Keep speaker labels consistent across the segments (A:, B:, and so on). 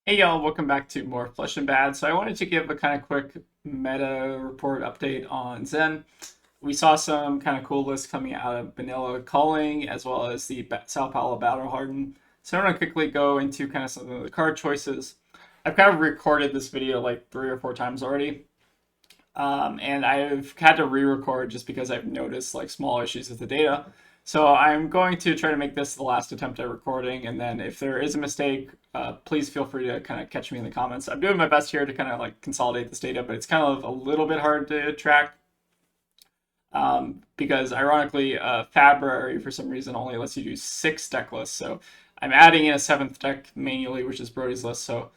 A: Hey y'all, welcome back to more Flesh and Bad. So I wanted to give a kind of quick meta report update on Zen. We saw some kind of cool lists coming out of Manila Calling as well as the Sao Paulo Battle Harden. So I'm going to quickly go into kind of some of the card choices. I've kind of recorded this video like 3 or 4 times already. And I've had to re-record just because I've noticed like small issues with the data. So I'm going to try to make this the last attempt at recording, and then if there is a mistake, please feel free to kind of catch me in the comments. I'm doing my best here to kind of like consolidate this data, but it's kind of a little bit hard to track because ironically, February for some reason only lets you do 6 deck lists. So I'm adding in a 7th deck manually, which is Brodie's list. So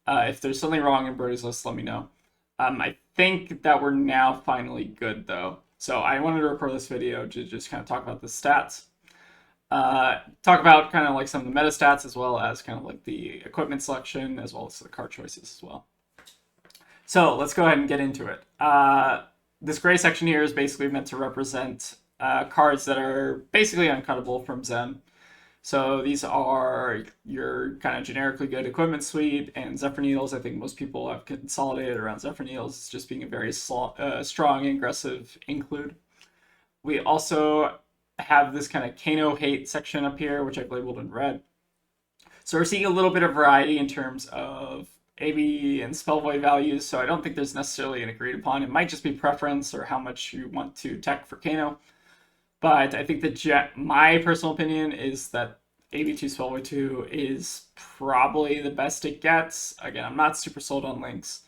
A: if there's something wrong in Brodie's list, let me know. I think that we're now finally good though. So I wanted to record this video to just kind of talk about the stats. Talk about kind of like some of the meta stats as well as kind of like the equipment selection as well as the card choices as well. So let's go ahead and get into it. This gray section here is basically meant to represent cards that are basically uncuttable from Zen. So these are your kind of generically good equipment suite and Zephyr Needles. I think most people have consolidated around Zephyr Needles just being a very strong and aggressive include. We also have this kind of Kano hate section up here, which I've labeled in red. So we're seeing a little bit of variety in terms of AB and spell void values. So I don't think there's necessarily an agreed upon. It might just be preference or how much you want to tech for Kano. But I think that my personal opinion is that AB2 Spellboy 2 is probably the best it gets. Again, I'm not super sold on Lynx.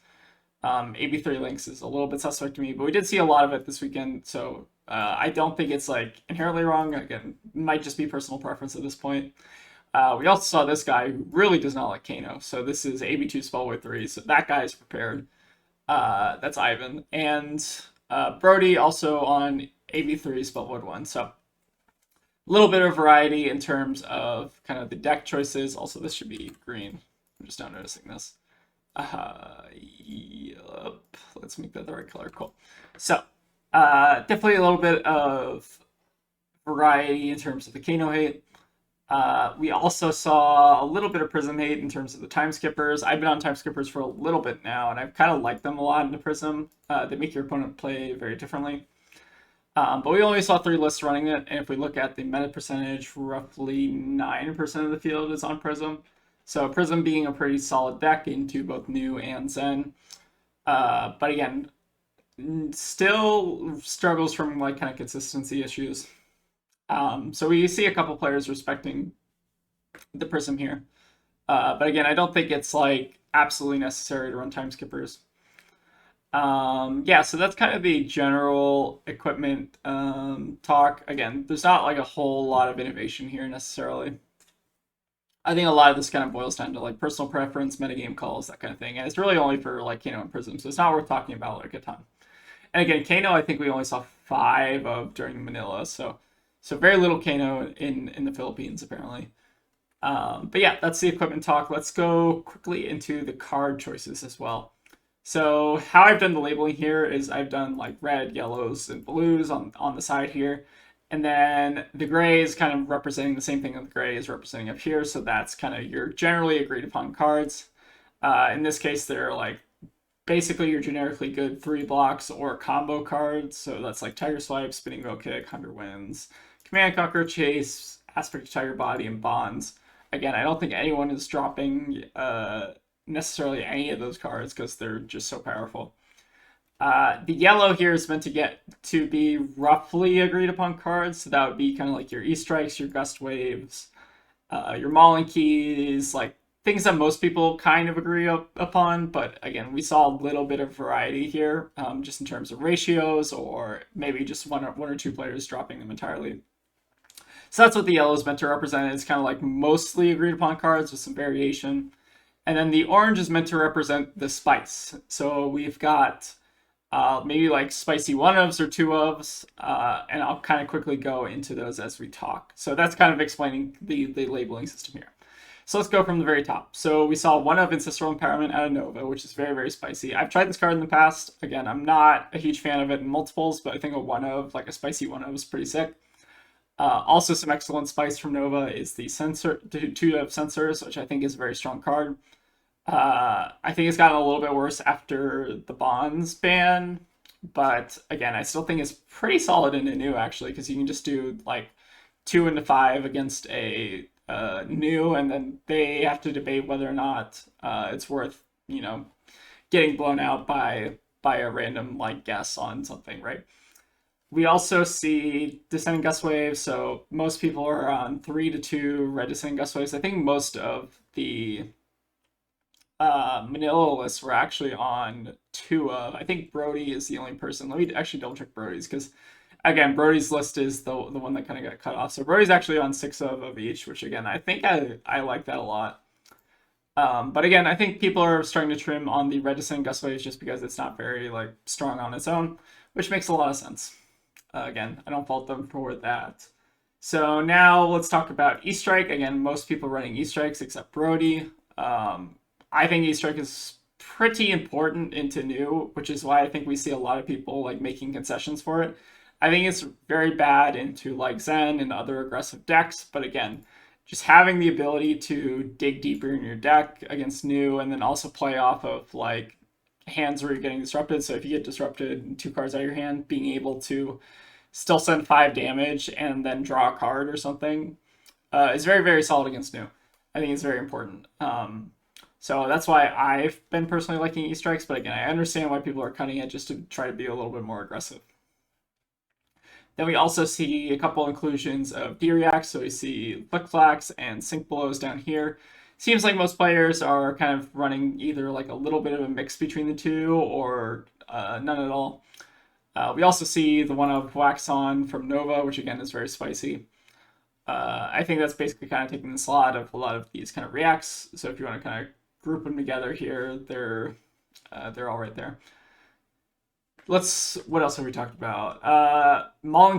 A: AB3 Lynx is a little bit suspect to me, but we did see a lot of it this weekend, so I don't think it's like inherently wrong. Again, it might just be personal preference at this point. We also saw this guy who really does not like Kano, so this is AB2 Spellboy 3, so that guy is prepared. That's Ivan. And Brodie also on AB3 Spellvoid 1. So a little bit of variety in terms of kind of the deck choices. Also, this should be green. I'm just now noticing this. Yep. Let's make that the right color. Cool. So definitely a little bit of variety in terms of the Kano hate. We also saw a little bit of Prism hate in terms of the time skippers. I've been on time skippers for a little bit now, and I've kind of liked them a lot in the Prism. They make your opponent play very differently. But we only saw 3 lists running it, and if we look at the meta percentage, roughly 9% of the field is on Prism. So Prism being a pretty solid deck into both New and Zen. But again, still struggles from like kind of consistency issues. So we see a couple players respecting the Prism here. But again, I don't think it's like absolutely necessary to run time skippers. Yeah, so that's kind of the general equipment talk. Again, there's not like a whole lot of innovation here necessarily. I think a lot of this kind of boils down to like personal preference, metagame calls, that kind of thing. And it's really only for like Kano and Prism, so it's not worth talking about like a ton. And again, Kano, I think we only saw 5 of during Manila, so very little Kano in the Philippines apparently. But yeah, that's the equipment talk. Let's go quickly into the card choices as well. So how I've done the labeling here is I've done like red, yellows, and blues on the side here. And then the gray is kind of representing the same thing that the gray is representing up here. So that's kind of your generally agreed upon cards. In this case, they're like basically your generically good 3 blocks or combo cards. So that's like Tiger Swipe, Spinning Wheel Kick, 100 Wins, Command Conquer, Chase, Aspect of Tiger Body, and Bonds. Again, I don't think anyone is dropping necessarily any of those cards because they're just so powerful. The yellow here is meant to get to be roughly agreed upon cards. So that would be kind of like your E-Strikes, your Gust Waves, your Mauling Keys, like things that most people kind of agree upon. But again, we saw a little bit of variety here, just in terms of ratios or maybe just one or 2 players dropping them entirely. So that's what the yellow is meant to represent. It's kind of like mostly agreed upon cards with some variation. And then the orange is meant to represent the spice. So we've got maybe like spicy 1-ofs or 2-ofs, and I'll kind of quickly go into those as we talk. So that's kind of explaining the labeling system here. So let's go from the very top. So we saw 1-of Ancestral Empowerment out of Nova, which is very, very spicy. I've tried this card in the past. Again, I'm not a huge fan of it in multiples, but I think a 1-of, like a spicy 1-of, is pretty sick. Also, some excellent spice from Nova is the 2-of Censors, which I think is a very strong card. I think it's gotten a little bit worse after the bonds ban, but again, I still think it's pretty solid in a new actually, because you can just do like 2 into 5 against a new, and then they have to debate whether or not it's worth getting blown out by a random like guess on something, right? We also see descending gust waves, so most people are on 3 to 2 red descending gust waves. I think most of the Manila lists were actually on 2 of. I think Brodie is the only person. Let me actually double check Brodie's, because again, Brodie's list is the one that kind of got cut off. So Brodie's actually on 6 of each, which again, I think I like that a lot. But again, I think people are starting to trim on the red descending gust waves just because it's not very like strong on its own, which makes a lot of sense. Again, I don't fault them for that. So now let's talk about E-Strike. Again, most people running E-Strikes except Brodie. I think E-Strike is pretty important into new, which is why I think we see a lot of people like making concessions for it. I think it's very bad into like Zen and other aggressive decks, but again, just having the ability to dig deeper in your deck against new, and then also play off of like hands where you're getting disrupted. So if you get disrupted and 2 cards out of your hand, being able to still send 5 damage and then draw a card or something is very, very solid against new. I think it's very important. So that's why I've been personally liking E-Strikes, but again, I understand why people are cutting it just to try to be a little bit more aggressive. Then we also see a couple inclusions of D-Reacts, so we see Flick Flacks and Sync Blows down here. Seems like most players are kind of running either like a little bit of a mix between the two or none at all. We also see the one of Wax On from Nova, which again is very spicy. I think that's basically kind of taking the slot of a lot of these kind of reacts. So if you want to kind of group them together here, they're all right there. What else have we talked about?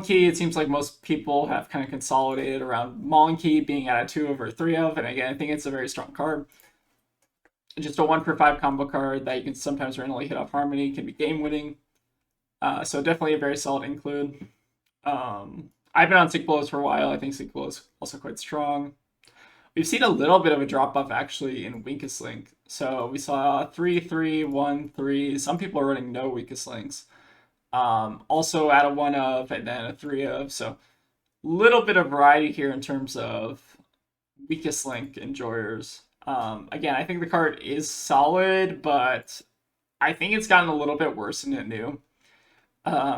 A: Key, it seems like most people have kind of consolidated around Key being at a 2 of or 3 of, and again, I think it's a very strong card. Just a 1 for 5 combo card that you can sometimes randomly hit off Harmony, can be game winning. So definitely a very solid include. I've been on Sync Blows for a while. I think Sync Blows also quite strong. We've seen a little bit of a drop off actually in Weakest Link. So we saw 3-3, 1-3. Some people are running no Weakest Links. Also at a 1 of and then a 3 of. So little bit of variety here in terms of Weakest Link enjoyers. Again, I think the card is solid, but I think it's gotten a little bit worse than it new.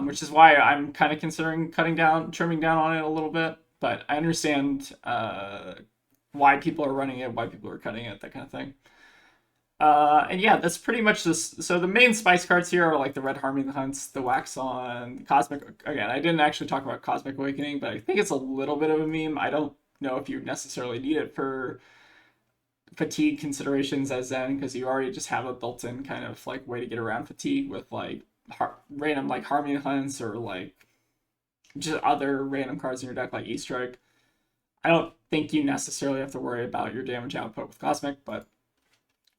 A: Which is why I'm kind of considering trimming down on it a little bit. But I understand why people are running it, why people are cutting it, that kind of thing. And yeah, that's pretty much this. So the main spice cards here are like the Red Harmony Hunts, the Wax On, the Cosmic. Again, I didn't actually talk about Cosmic Awakening, but I think it's a little bit of a meme. I don't know if you necessarily need it for fatigue considerations as Zen, because you already just have a built-in kind of like way to get around fatigue with like random like Harmony Hunts or like just other random cards in your deck like E-Strike. I don't think you necessarily have to worry about your damage output with Cosmic, but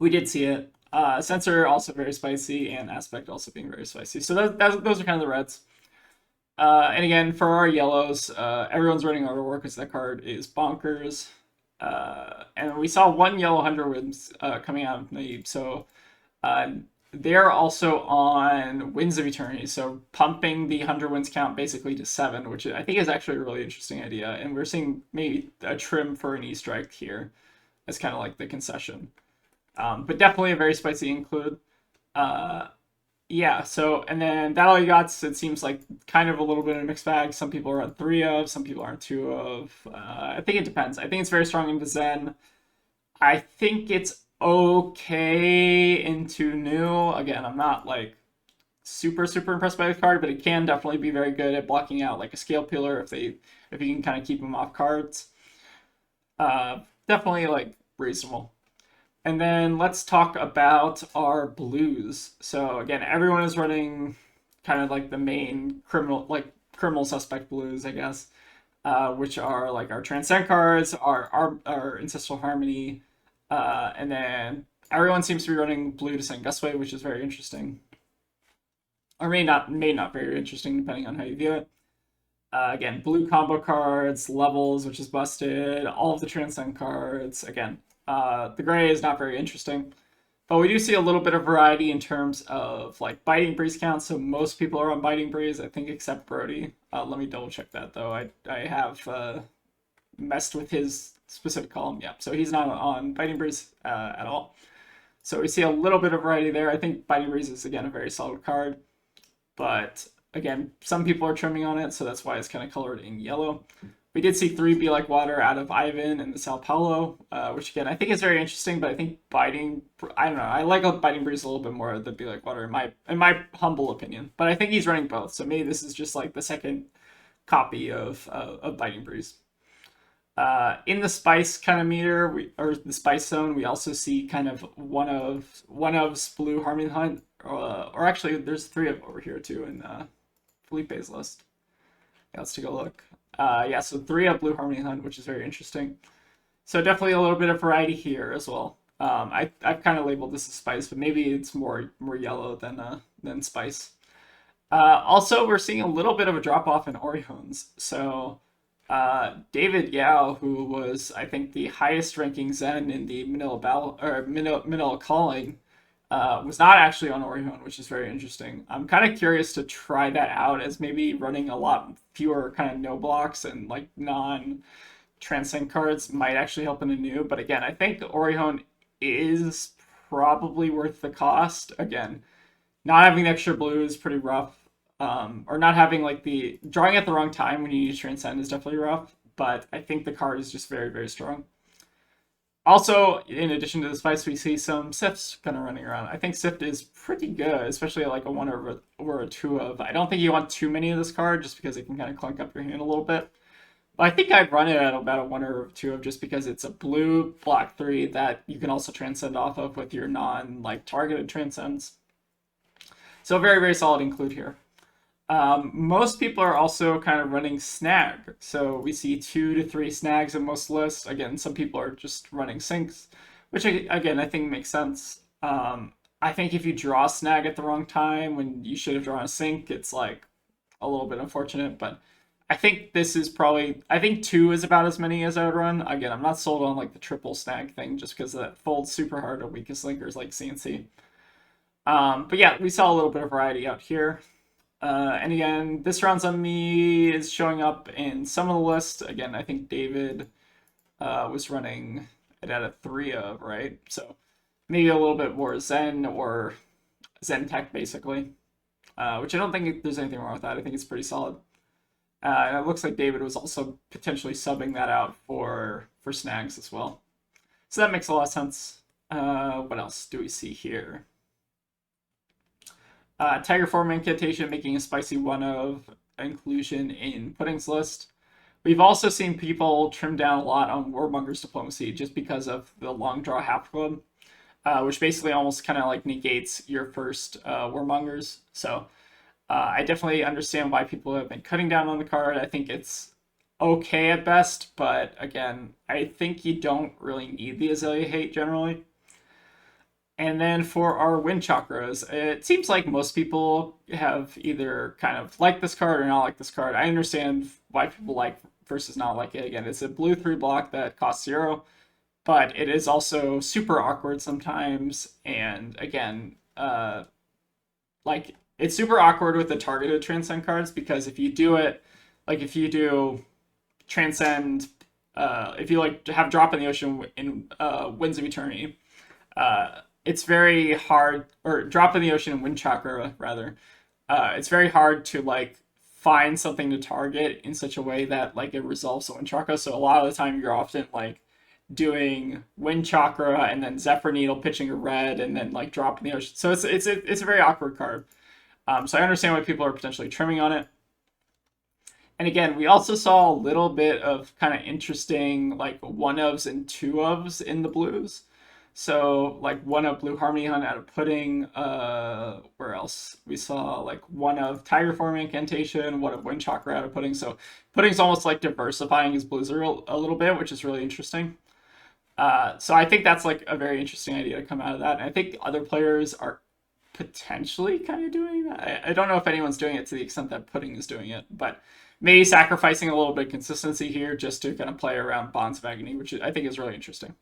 A: we did see it. Sensor also very spicy, and Aspect also being very spicy. So those are kind of the reds. And again, for our yellows, everyone's running Overwork because that card is bonkers. And we saw 1 yellow 100 wins coming out of Naib. So they're also on Winds of Eternity, so pumping the 100 wins count basically to 7, which I think is actually a really interesting idea. And we're seeing maybe a trim for an E-Strike here as kind of like the concession. But definitely a very spicy include. Yeah, so, and then that all you got, it seems like kind of a little bit of a mixed bag. Some people are on 3 of, some people are on 2 of. I think it depends. I think it's very strong into Zen. I think it's okay into new. Again, I'm not like super impressed by the card, but it can definitely be very good at blocking out like a Scale Peeler if you can kind of keep them off cards. Definitely like reasonable. And then let's talk about our blues. So again, everyone is running kind of like the main criminal suspect blues, I guess, which are like our Transcend cards, our Ancestral Harmony, and then everyone seems to be running blue Descent Gustway, which is very interesting. Or may not very interesting, depending on how you view it. Again, blue combo cards, levels, which is busted, all of the Transcend cards. Again, the gray is not very interesting. But we do see a little bit of variety in terms of like biting breeze count. So most people are on biting breeze, I think, except Brodie. Let me double check that though. I have messed with his specific column. Yeah, so he's not on biting breeze at all. So we see a little bit of variety there. I think biting breeze is again a very solid card, but again, some people are trimming on it, so that's why it's kind of colored in yellow. We did see 3 Be Like Water out of Ivan and the Sao Paulo, which again, I think is very interesting, but I think Biting, I don't know, I like Biting Breeze a little bit more than Be Like Water in my humble opinion. But I think he's running both, so maybe this is just like the second copy of Biting Breeze. In the spice kind of meter, or the spice zone, we also see kind of one of's Blue Harmony Hunt, or actually there's 3 of over here too in Felipe's list. Yeah, let's take a look. Yeah, so 3 of Blue Harmony Hunt, which is very interesting. So definitely a little bit of variety here as well. I've kind of labeled this as spice, but maybe it's more yellow than spice. Also, we're seeing a little bit of a drop off in Orihons. So David Yao, who was I think the highest ranking Zen in the Manila Calling, was not actually on Orihon, which is very interesting. I'm kind of curious to try that out as maybe running a lot fewer kind of no blocks and like non-transcend cards might actually help in a new. But again, I think Orihon is probably worth the cost. Again, not having the extra blue is pretty rough. Or not having like the drawing at the wrong time when you need to transcend is definitely rough. But I think the card is just very, very strong. Also, in addition to the spice, we see some Sifts kind of running around. I think Sift is pretty good, especially like a 1 or a 2 of. I don't think you want too many of this card just because it can kind of clunk up your hand a little bit. But I think I'd run it at about a 1 or 2 of just because it's a blue black 3 that you can also transcend off of with your non targeted transcends. So very, very solid include here. Most people are also kind of running snag. So we see 2 to 3 snags in most lists. Again, some people are just running sinks, which again, I think makes sense. I think if you draw a snag at the wrong time when you should have drawn a sink, it's like a little bit unfortunate, but I think this is probably, I think 2 is about as many as I would run. Again, I'm not sold on like the triple snag thing just because that folds super hard to weakest linkers like CNC. But yeah, we saw a little bit of variety out here. And again, this rounds on me is showing up in some of the lists. Again, I think David was running it at a 3 of, right? So maybe a little bit more Zen or Zen Tech, basically. Which I don't think there's anything wrong with that. I think it's pretty solid. And it looks like David was also potentially subbing that out for snags as well. So that makes a lot of sense. What else do we see here? Tiger Form Incantation making a spicy 1 of inclusion in Pudding's list. We've also seen people trim down a lot on Warmonger's Diplomacy just because of the long draw half club, which basically almost kind of like negates your first Warmongers. So I definitely understand why people have been cutting down on the card. I think it's okay at best, but again, I think you don't really need the Azalea hate generally. And then for our Wind Chakras, it seems like most people have either kind of liked this card or not like this card. I understand why people like versus not like it. Again, it's a blue 3 block that costs 0, but it is also super awkward sometimes. And again, like it's super awkward with the targeted transcend cards because if you do it, like if you do transcend, if you like have drop in the ocean in Winds of Eternity, it's very hard, or drop in the ocean and Wind Chakra rather. It's very hard to like find something to target in such a way that like it resolves the Wind Chakra. So a lot of the time you're often like doing Wind Chakra and then Zephyr Needle pitching a red and then like drop in the ocean. So it's a very awkward card. So I understand why people are potentially trimming on it. And again, we also saw a little bit of kind of interesting like 1 ofs and 2 ofs in the blues. So like 1 of Blue Harmony Hunt out of Pudding. Where else? We saw like 1 of Tiger Form Incantation, 1 of Wind Chakra out of Pudding. So Pudding's almost like diversifying his blues a little bit, which is really interesting. So I think that's like a very interesting idea to come out of that. And I think other players are potentially kind of doing that. I don't know if anyone's doing it to the extent that Pudding is doing it, but maybe sacrificing a little bit of consistency here just to kind of play around Bonds of Agony, which I think is really interesting.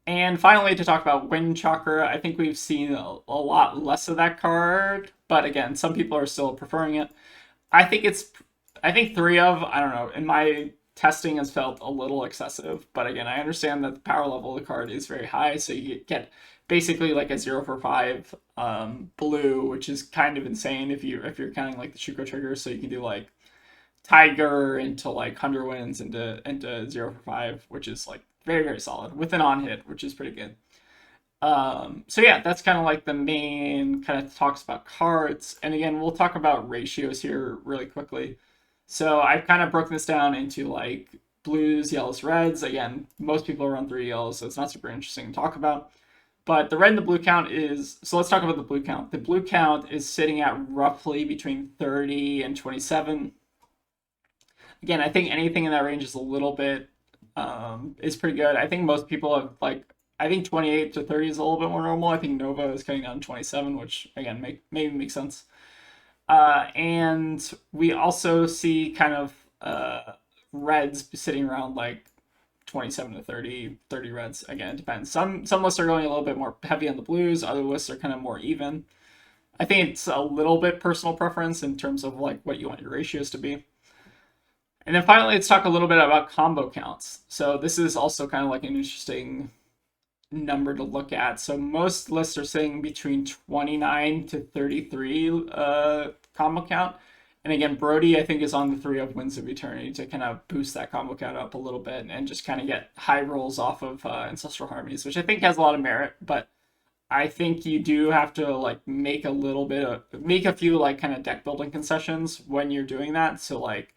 A: And finally, to talk about Wind Chakra, I think we've seen a lot less of that card, but again, some people are still preferring it. I think it's, I think 3 of, I don't know, in my testing has felt a little excessive, but again, I understand that the power level of the card is very high, so you get basically like a 0 for 5 blue, which is kind of insane if you're counting like the Shuko triggers, so you can do like Tiger into like 100 wins into 0 for 5, which is like very, very solid with an on hit, which is pretty good. So yeah, that's kind of like the main kind of talks about cards. And again, we'll talk about ratios here really quickly. So I've kind of broken this down into like blues, yellows, reds. Again, most people run 3 yellows, so it's not super interesting to talk about. But the red and the blue count is, so let's talk about the blue count. The blue count is sitting at roughly between 30 and 27. Again, I think anything in that range is a little bit is pretty good. I think most people have like, I think 28 to 30 is a little bit more normal. I think Nova is cutting down to 27, which again maybe makes sense. And we also see kind of reds sitting around like 27 to 30 reds. Again, it depends. Some lists are going a little bit more heavy on the blues. Other lists are kind of more even. I think it's a little bit personal preference in terms of like what you want your ratios to be. And then finally, let's talk a little bit about combo counts. So this is also kind of like an interesting number to look at. So most lists are saying between 29 to 33 combo count. And again, Brodie, I think, is on the 3 of Winds of Eternity to kind of boost that combo count up a little bit and just kind of get high rolls off of Ancestral Harmonies, which I think has a lot of merit. But I think you do have to like make a few like kind of deck building concessions when you're doing that. So like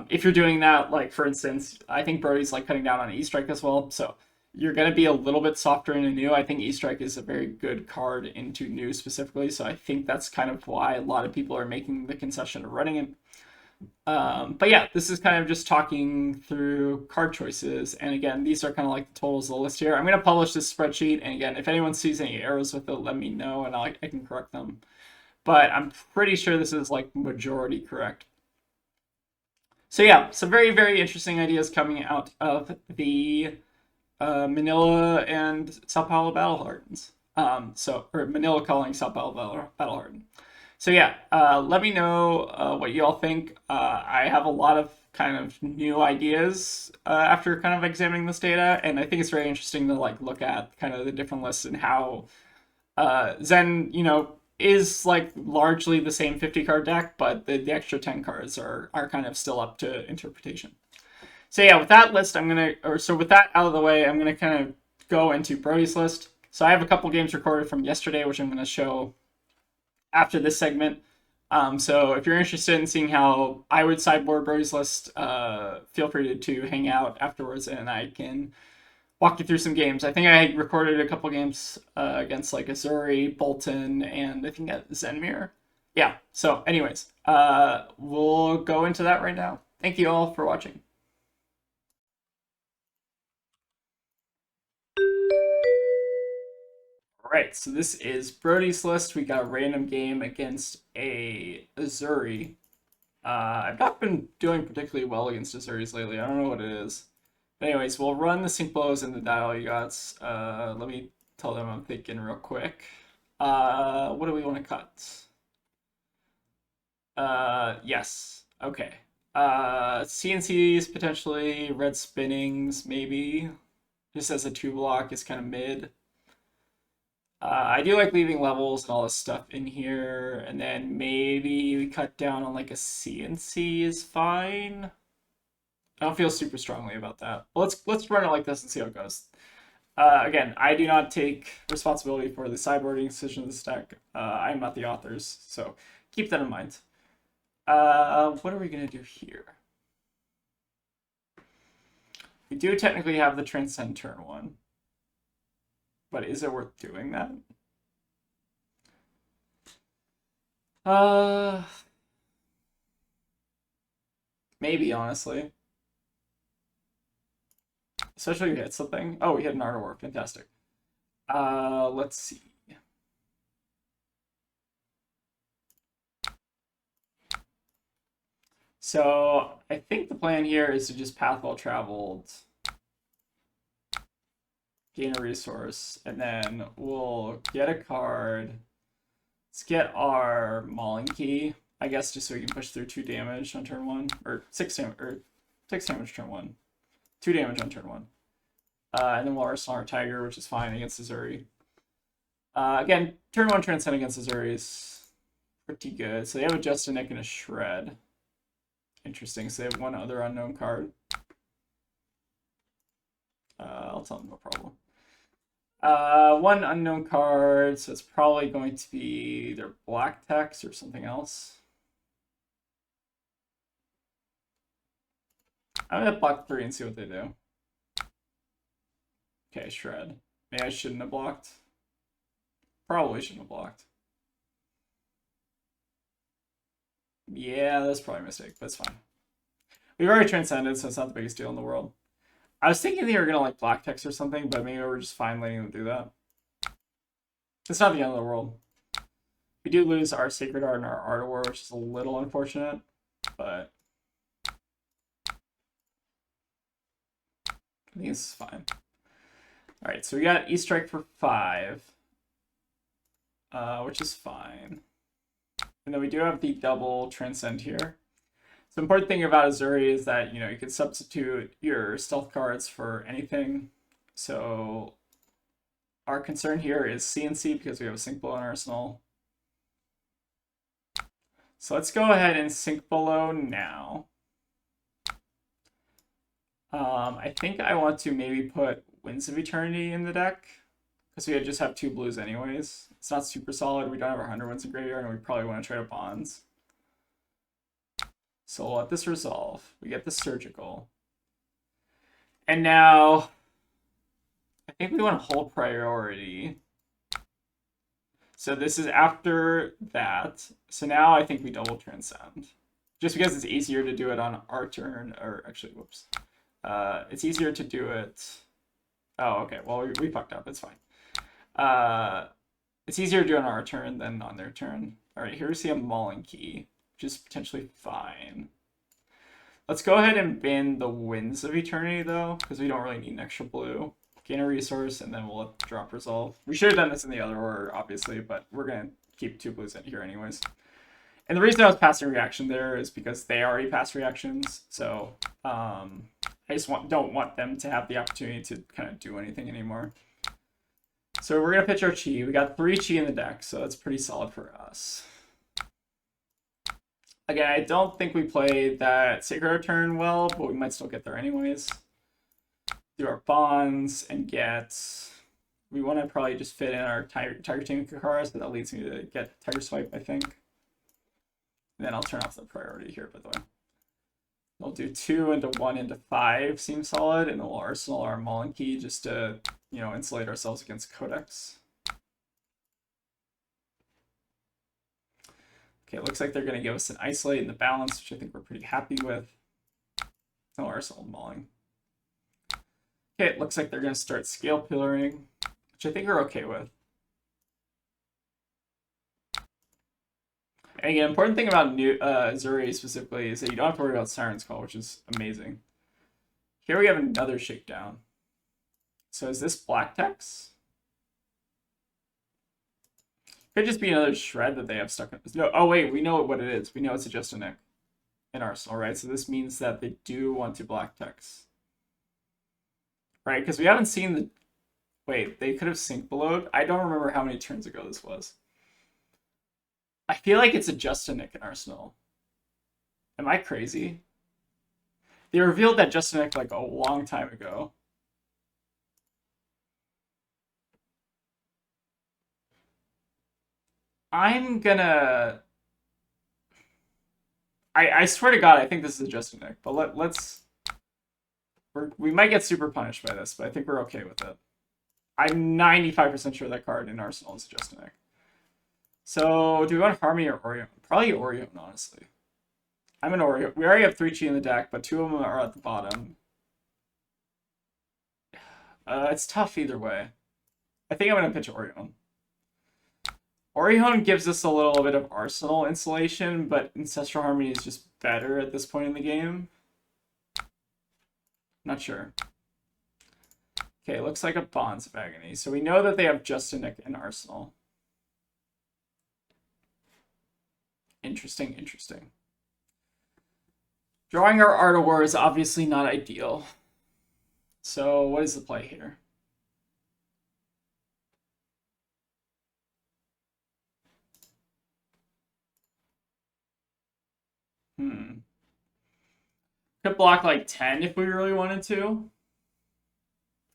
A: if you're doing that, like for instance, I think Brodie's like cutting down on E-Strike as well. So you're going to be a little bit softer into new. I think E-Strike is a very good card into new specifically. So I think that's kind of why a lot of people are making the concession of running it. But yeah, this is kind of just talking through card choices. And again, these are kind of like the totals of the list here. I'm going to publish this spreadsheet. And again, if anyone sees any errors with it, let me know and I can correct them. But I'm pretty sure this is like majority correct. So yeah, some very, very interesting ideas coming out of the Manila and Sao Paulo Battle Hardens. Or Manila calling Sao Paulo Battle Harden. So yeah, let me know what you all think. I have a lot of kind of new ideas after kind of examining this data, and I think it's very interesting to like look at kind of the different lists and how Zen, is like largely the same 50 card deck, but the extra 10 cards are kind of still up to interpretation. So yeah, with that list, with that out of the way, I'm gonna kind of go into Brodie's list. So I have a couple games recorded from yesterday, which I'm gonna show after this segment. So if you're interested in seeing how I would sideboard Brodie's list, feel free to hang out afterwards, and I can walk you through some games. I think I recorded a couple games against like Uzuri, Bolton, and I think Zenmir. Yeah. So, anyways, we'll go into that right now. Thank you all for watching. All right. So this is Brodie's list. We got a random game against a Uzuri. I've not been doing particularly well against Uzuris lately. I don't know what it is. Anyways, we'll run the sync blows and the dial yachts. Let me tell them I'm thinking real quick. What do we want to cut? Yes. Okay. CNCs potentially, red spinnings maybe. Just as a 2 block is kind of mid. I do like leaving levels and all this stuff in here, and then maybe we cut down on like a CNC is fine. I don't feel super strongly about that. Well, let's run it like this and see how it goes. Again, I do not take responsibility for the sideboarding decision of this deck. I'm not the authors, so keep that in mind. What are we gonna do here? We do technically have the Transcend turn 1, but is it worth doing that? Maybe, honestly. Especially if you hit something. Oh, we hit an Art of War. Fantastic. Let's see. So I think the plan here is to just path well traveled. gain a resource, and then we'll get a card. Let's get our Mauling Key, I guess, just so we can push through 2 damage on turn 1, or 6 damage turn 1, 2 damage on turn 1. And then we'll arsenal our Tiger, which is fine against Uzuri. Again, turn 1 Transcend against Uzuri is pretty good. So they have a Just a Nick and a Shred. Interesting. So they have 1 other unknown card. I'll tell them no problem. 1 unknown card, so it's probably going to be either black text or something else. I'm gonna block 3 and see what they do. Okay, Shred. Maybe I shouldn't have blocked. Probably shouldn't have blocked. Yeah, that's probably a mistake, but it's fine. We've already transcended, so it's not the biggest deal in the world. I was thinking they were gonna like black text or something, but maybe we're just fine letting them do that. It's not the end of the world. We do lose our Sacred Art and our Art of War, which is a little unfortunate, but I think this is fine. Alright, so we got E-Strike for 5, which is fine. And then we do have the double Transcend here. So the important thing about Uzuri is that, you know, you can substitute your stealth cards for anything. So our concern here is CNC because we have a Sink Below in our arsenal. So let's go ahead and Sink Below now. I think I want to maybe put Winds of Eternity in the deck because we just have 2 blues anyways. It's not super solid. We don't have our 100 Winds in graveyard, and we probably want to try to Bonds. So we'll let this resolve. We get the Surgical. And now, I think we want to hold priority. So this is after that. So now I think we double Transcend. Just because it's easier to do it on our turn, or actually, whoops. It's easier to do it. Oh, okay. Well, we fucked up. It's fine. It's easier to do it on our turn than on their turn. All right, here we see a Mauling Key, which is potentially fine. Let's go ahead and bin the Winds of Eternity, though, because we don't really need an extra blue. Gain a resource, and then we'll let the drop resolve. We should have done this in the other order, obviously, but we're going to keep 2 blues in here anyways. And the reason I was passing reaction there is because they already passed reactions, so I just don't want them to have the opportunity to kind of do anything anymore. So we're going to pitch our Chi. We got 3 Chi in the deck, so that's pretty solid for us. Again, I don't think we played that Sacred Art turn well, but we might still get there anyways. Do our Bonds and get... We want to probably just fit in our Tiger Team Kakara, so that leads me to get Tiger Swipe, I think. And then I'll turn off the priority here, by the way. We'll do 2 into 1 into 5 seems solid, and then we'll arsenal our Mauling Key just to, you know, insulate ourselves against Codex. Okay, it looks like they're going to give us an Isolate and the Balance, which I think we're pretty happy with. No arsenal Mauling. Okay, it looks like they're going to start Scale Pillaring, which I think we're okay with. And again, important thing about Uzuri specifically is that you don't have to worry about Siren's Call, which is amazing. Here we have another Shakedown. So is this black text? Could just be another Shred that they have stuck in. No, oh wait, we know what it is. We know it's a Just a Nick in Arsenal, right? So this means that they do want to black text. Right, because we haven't seen the... Wait, they could have Sink Belowed? I don't remember how many turns ago this was. I feel like it's a Just a Nick in Arsenal. Am I crazy? They revealed that Just a Nick like a long time ago. I'm gonna... I swear to God, I think this is a Just a Nick, but let's... We might get super punished by this, but I think we're okay with it. I'm 95% sure that card in Arsenal is Just a Nick. So, do we want Harmony or Orion? Probably Orion, honestly. I'm an Orion. We already have 3 Chi in the deck, but 2 of them are at the bottom. It's tough either way. I think I'm going to pitch Orion. Orion gives us a little bit of Arsenal insulation, but Ancestral Harmony is just better at this point in the game. Not sure. Okay, looks like a Bonds of Agony. So we know that they have Justinic in Arsenal. Interesting, interesting. Drawing our Art of War is obviously not ideal. So what is the play here? Could block like 10 if we really wanted to.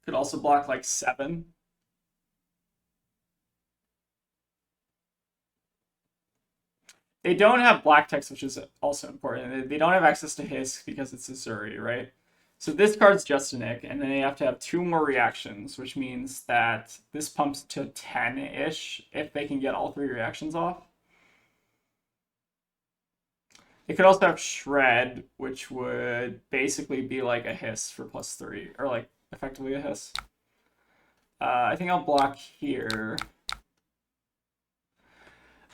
A: Could also block like 7. They don't have black text, which is also important. They don't have access to Hiss because it's Uzuri, right? So this card's Justinic, and then they have to have 2 more reactions, which means that this pumps to 10-ish if they can get all 3 reactions off. It could also have Shred, which would basically be like a Hiss for +3, or like effectively a Hiss. I think I'll block here.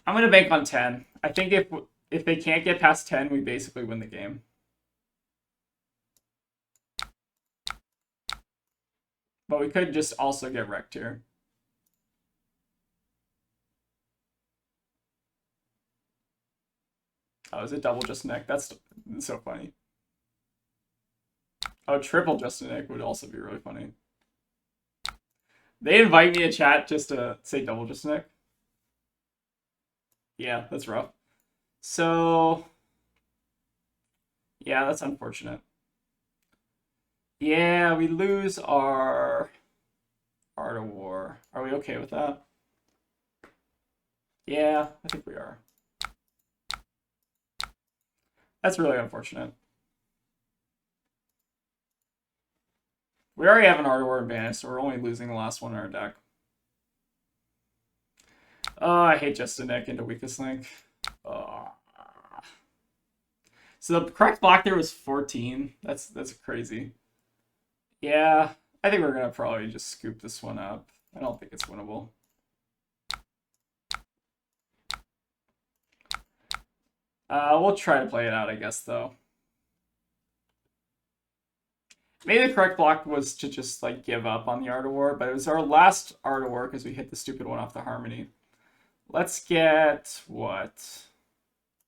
A: I'm gonna bank on 10. I think if they can't get past 10, we basically win the game. But we could just also get wrecked here. Oh, is it double Justinic? That's so funny. Oh, triple Justinic would also be really funny. They invite me to chat just to say double Justinic. Yeah, that's rough. So, yeah, that's unfortunate. Yeah, we lose our Art of War. Are we okay with that? Yeah, I think we are. That's really unfortunate. We already have an Art of War advantage, so we're only losing the last one in our deck. Oh, I hate Justinic into Weakest Link. Oh. So the correct block there was 14. That's crazy. Yeah, I think we're gonna probably just scoop this one up. I don't think it's winnable. We'll try to play it out, I guess, though. Maybe the correct block was to just like give up on the Art of War, but it was our last Art of War because we hit the stupid one off the Harmony. Let's get what?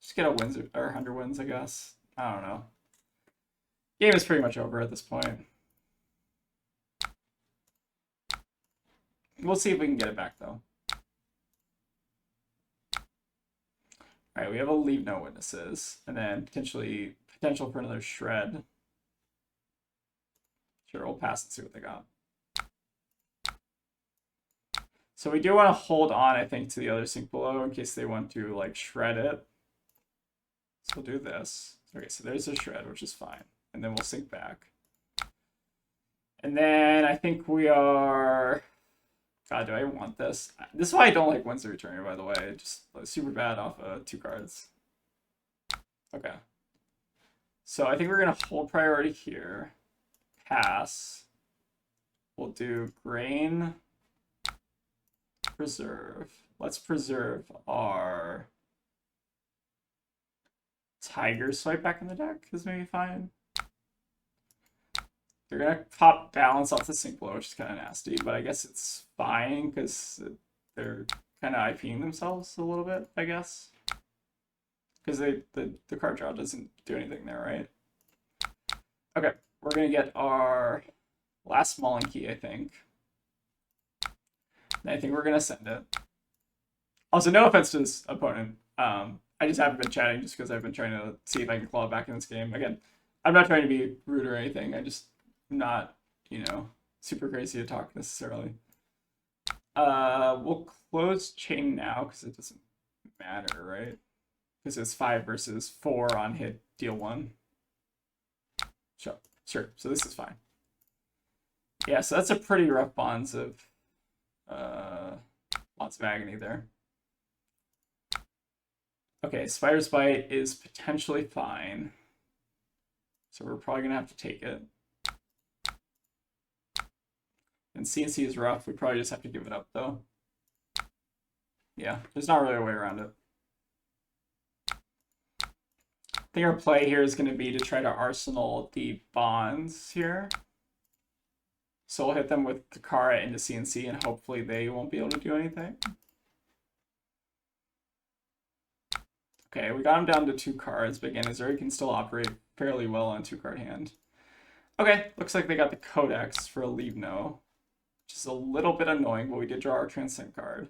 A: Just get a wins or 100 wins, I guess. I don't know. Game is pretty much over at this point. We'll see if we can get it back though. All right, we have a leave no witnesses, and then potential for another shred. Sure, we'll pass and see what they got. So we do want to hold on, I think, to the other sink below in case they want to like shred it. So we'll do this. Okay, so there's a shred, which is fine. And then we'll sink back. And then I think we are... God, do I want this? This is why I don't like Windsor Returner, by the way. It's just super bad off 2 cards. Okay. So I think we're going to hold priority here. Pass. We'll do Grain. Preserve. Let's preserve our Tiger Swipe back in the deck is maybe fine. They're gonna pop Balance off the sink below, which is kind of nasty, but I guess it's fine because they're kind of IPing themselves a little bit, I guess. Because the card draw doesn't do anything there, right? Okay, we're gonna get our last Smalling Key, I think. And I think we're gonna send it. Also, no offense to this opponent. I just haven't been chatting just because I've been trying to see if I can claw back in this game. Again, I'm not trying to be rude or anything. I just not, you know, super crazy to talk necessarily. We'll close chain now because it doesn't matter, right? Because it's 5 versus 4 on hit, deal 1. Sure. So this is fine. Yeah, so that's a pretty rough Bonds of lots of agony there. Okay, Spider's Bite is potentially fine. So we're probably gonna have to take it. And CNC is rough. We probably just have to give it up though. Yeah, there's not really a way around it. I think our play here is going to be to try to arsenal the Bonds here. So we'll hit them with Kakara into CNC, and hopefully they won't be able to do anything. Okay, we got him down to 2 cards, but again, Uzuri can still operate fairly well on 2-card hand. Okay, looks like they got the Codex for a Leave No, which is a little bit annoying, but we did draw our Transcend card.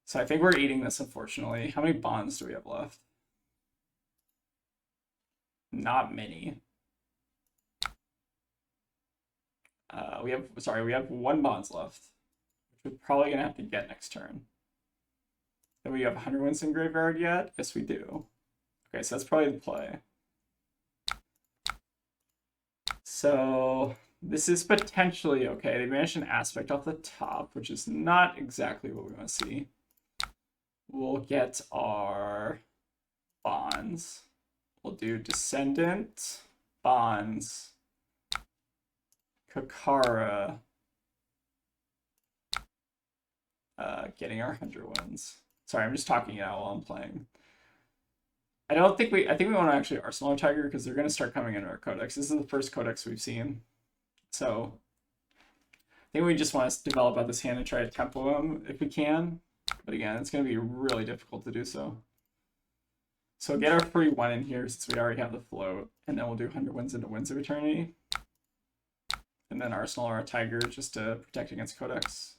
A: So I think we're eating this, unfortunately. How many bonds do we have left? Not many. We have 1 bonds left, which we're probably gonna have to get next turn. Do we have 100 wins in graveyard yet? Yes, we do. Okay, so that's probably the play. So this is potentially okay. They managed an aspect off the top, which is not exactly what we want to see. We'll get our bonds. We'll do Descendant, bonds, Kakara, getting our 100 wins. Sorry, I'm just talking it out while I'm playing. I think we want to actually Arsenal our Tiger because they're going to start coming into our Codex. This is the first Codex we've seen. So I think we just want to develop out this hand and try to tempo them if we can. But again, it's going to be really difficult to do so. So get our free 1 in here since we already have the float. And then we'll do 100 wins into Winds of Eternity. And then Arsenal our Tiger just to protect against Codex.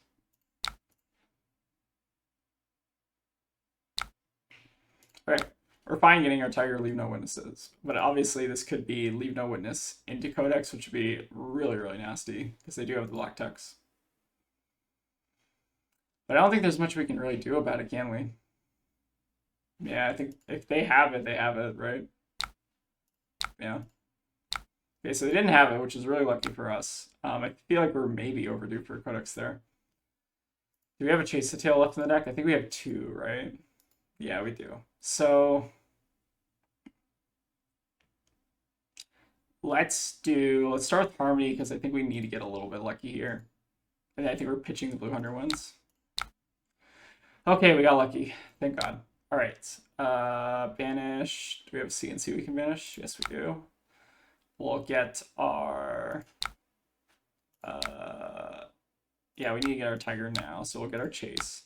A: Okay. We're fine getting our Tiger Leave No Witnesses, but obviously this could be Leave No Witness into Codex, which would be really, really nasty, because they do have the black text. But I don't think there's much we can really do about it, can we? Yeah, I think if they have it, right? Yeah. Okay, so they didn't have it, which is really lucky for us. I feel like we're maybe overdue for a Codex there. Do we have a Chase the Tail left in the deck? I think we have 2, right? Yeah, we do. So let's start with Harmony because I think we need to get a little bit lucky here. And I think we're pitching the blue 100 wins. Okay, we got lucky. Thank God. All right. Banish. Do we have CNC we can banish? Yes, we do. We'll get our yeah, we need to get our Tiger now, so we'll get our Chase.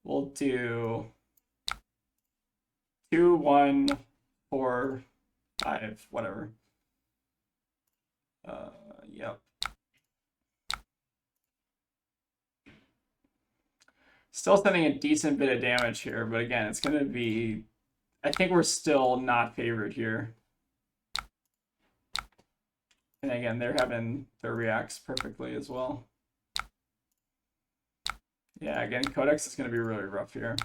A: We'll do 2, 1, 4, 5, whatever. Yep. Still sending a decent bit of damage here, but again, it's going to be... I think we're still not favored here. And again, they're having their reacts perfectly as well. Yeah, again, Codex is going to be really rough here.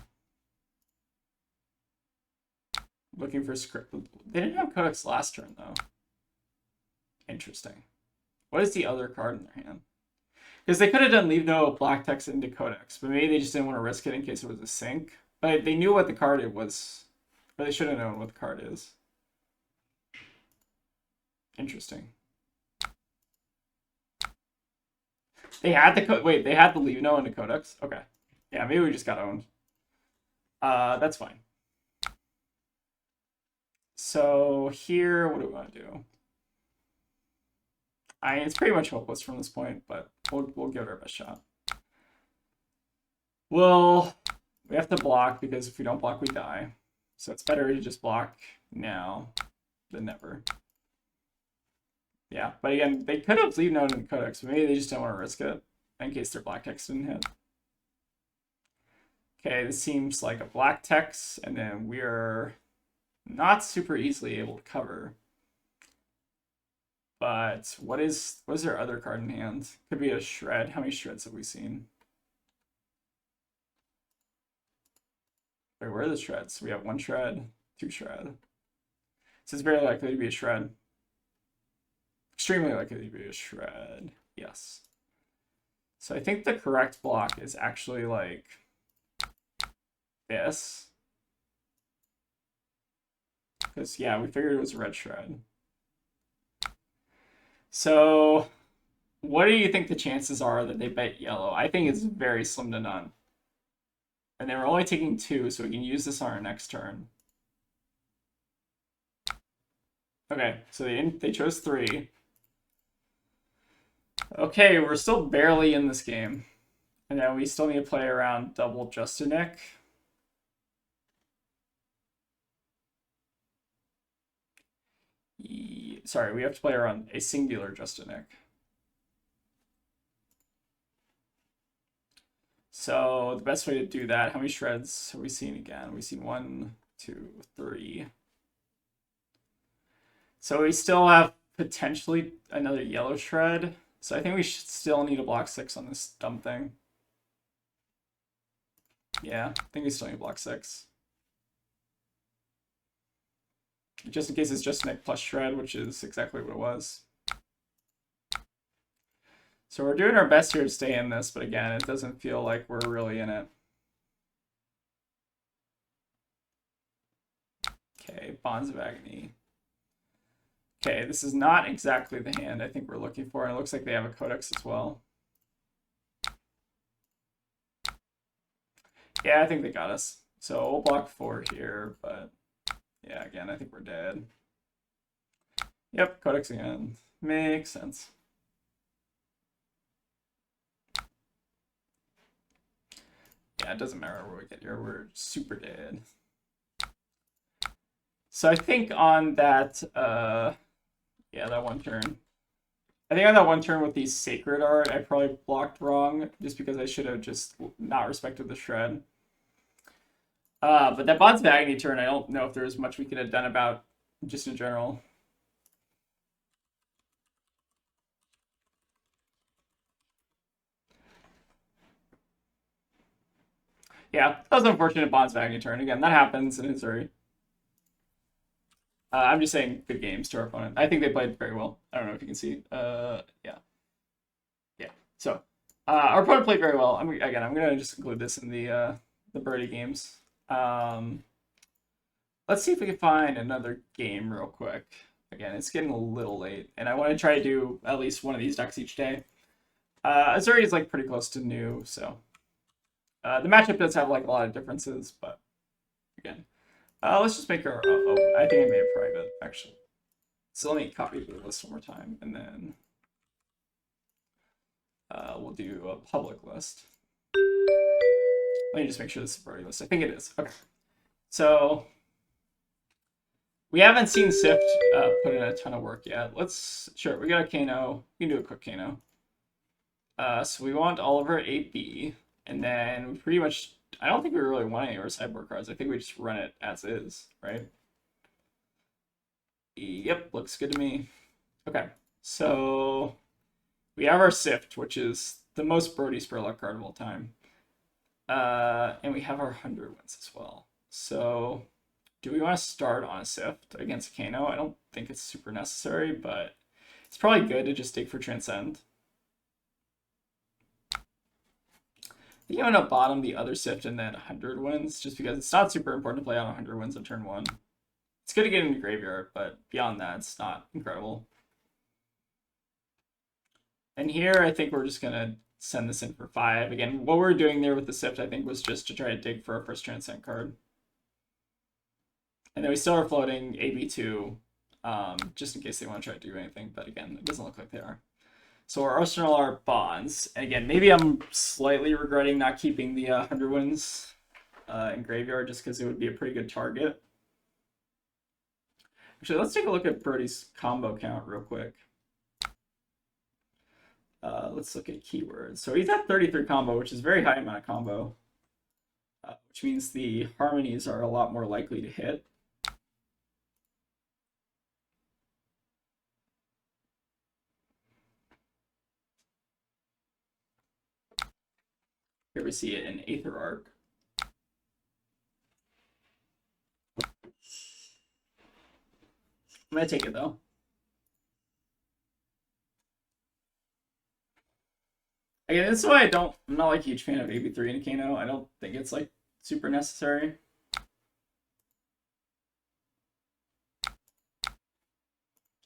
A: Looking for script. They didn't have Codex last turn, though. Interesting. What is the other card in their hand? Because they could have done Leave No black text into Codex, but maybe they just didn't want to risk it in case it was a sync. But they knew what the card it was. Or they should have known what the card is. Interesting. They had the wait, they had the Leave No into Codex? Okay. Yeah, maybe we just got owned. That's fine. So here, what do we want to do? It's pretty much hopeless from this point, but we'll give it our best shot. Well, we have to block because if we don't block, we die. So it's better to just block now than never. Yeah, but again, they could have Leave No in the Codex, but maybe they just don't want to risk it in case their black text didn't hit. Okay, this seems like a black text, and then we're not super easily able to cover. But what is their other card in hand? Could be a shred. How many shreds have we seen? Wait, where are the shreds? We have 1 shred, 2 shred. So it's very likely to be a shred. Extremely likely to be a shred. Yes. So I think the correct block is actually like this. Because yeah, we figured it was a red shred. So what do you think the chances are that they bet yellow? I think it's very slim to none. And they were only taking 2, so we can use this on our next turn. Okay, so they chose 3. Okay, we're still barely in this game. And then we still need to play around double Justinic. Sorry, we have to play around a singular Justinic. So the best way to do that, how many shreds have we seen again? We've seen 1, 2, 3. So we still have potentially another yellow shred. So I think we should still need a block 6 on this dumb thing. Yeah, I think we still need block 6. Just in case it's just Nick plus shred, which is exactly what it was. So we're doing our best here to stay in this, but again, it doesn't feel like we're really in it. Okay, Bonds of Agony. Okay, this is not exactly the hand I think we're looking for, and it looks like they have a Codex as well. Yeah, I think they got us. So we'll block 4 here, but yeah, again, I think we're dead. Yep, Codex again. Makes sense. Yeah, it doesn't matter where we get here. We're super dead. So I think on that, yeah, that one turn. I think on that one turn with the Sacred Art, I probably blocked wrong, just because I should have just not respected the shred. But that Bonds of Agony turn, I don't know if there was much we could have done about just in general. Yeah, that was an unfortunate Bonds of Agony turn. Again, that happens in Uzuri. I'm just saying good games to our opponent. I think they played very well. I don't know if you can see. Yeah. Yeah. So, our opponent played very well. Again, I'm going to just include this in the Brodie games. Let's see if we can find another game real quick. Again, it's getting a little late, and I want to try to do at least one of these decks each day. Uzuri is like pretty close to new, so the matchup does have like a lot of differences, but again, let's just make our. Oh, I think I made it private actually. So let me copy the list one more time, and then we'll do a public list. Let me just make sure this is a Brodie list. I think it is. Okay, so we haven't seen Sift put in a ton of work yet. Sure, we got a Kano. We can do a quick Kano. So we want Oliver 8B, and then we pretty much, I don't think we really want any of our sideboard cards. I think we just run it as is, right? Yep, looks good to me. Okay, so we have our Sift, which is the most Brodie Spurlock card of all time. And we have our 100 wins as well. So do we want to start on a Sift against Kano? I don't think it's super necessary, but it's probably good to just dig for Transcend. I think I'm going to bottom the other Sift and then 100 wins, just because it's not super important to play on 100 wins on turn 1. It's good to get into graveyard, but beyond that, it's not incredible. And here, I think we're just going to send this in for 5. Again, what we're doing there with the Sift, I think, was just to try to dig for our first Transcend card. And then we still are floating AB2, just in case they want to try to do anything. But again, it doesn't look like they are. So our arsenal are Bonds. And again, maybe I'm slightly regretting not keeping the 100 wins in graveyard, just because it would be a pretty good target. Actually, let's take a look at Brodie's combo count real quick. Let's look at keywords. So he's at 33 combo, which is a very high amount of combo, which means the harmonies are a lot more likely to hit. Here we see it in Aether Arc. I'm going to take it, though. Again, this is why I'm not like a huge fan of AB3 and Kano. I don't think it's like super necessary.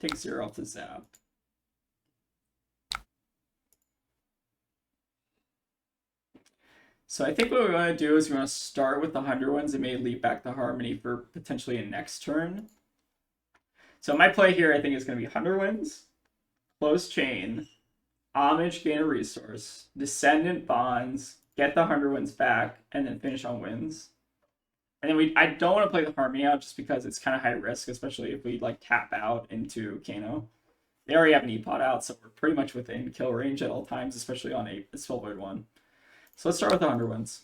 A: Take 0 off the zap. So I think what we want to do is we want to start with the 100 ones and maybe leave back the harmony for potentially a next turn. So my play here, I think, is going to be 100 wins, close chain, Homage, gain a resource. Descendant bonds, get the 100 wins back, and then finish on wins. And then I don't want to play the Harmony out just because it's kind of high risk, especially if we like tap out into Kano. They already have an E-Pot out, so we're pretty much within kill range at all times, especially on a Spellvoid 1. So let's start with the 100 wins.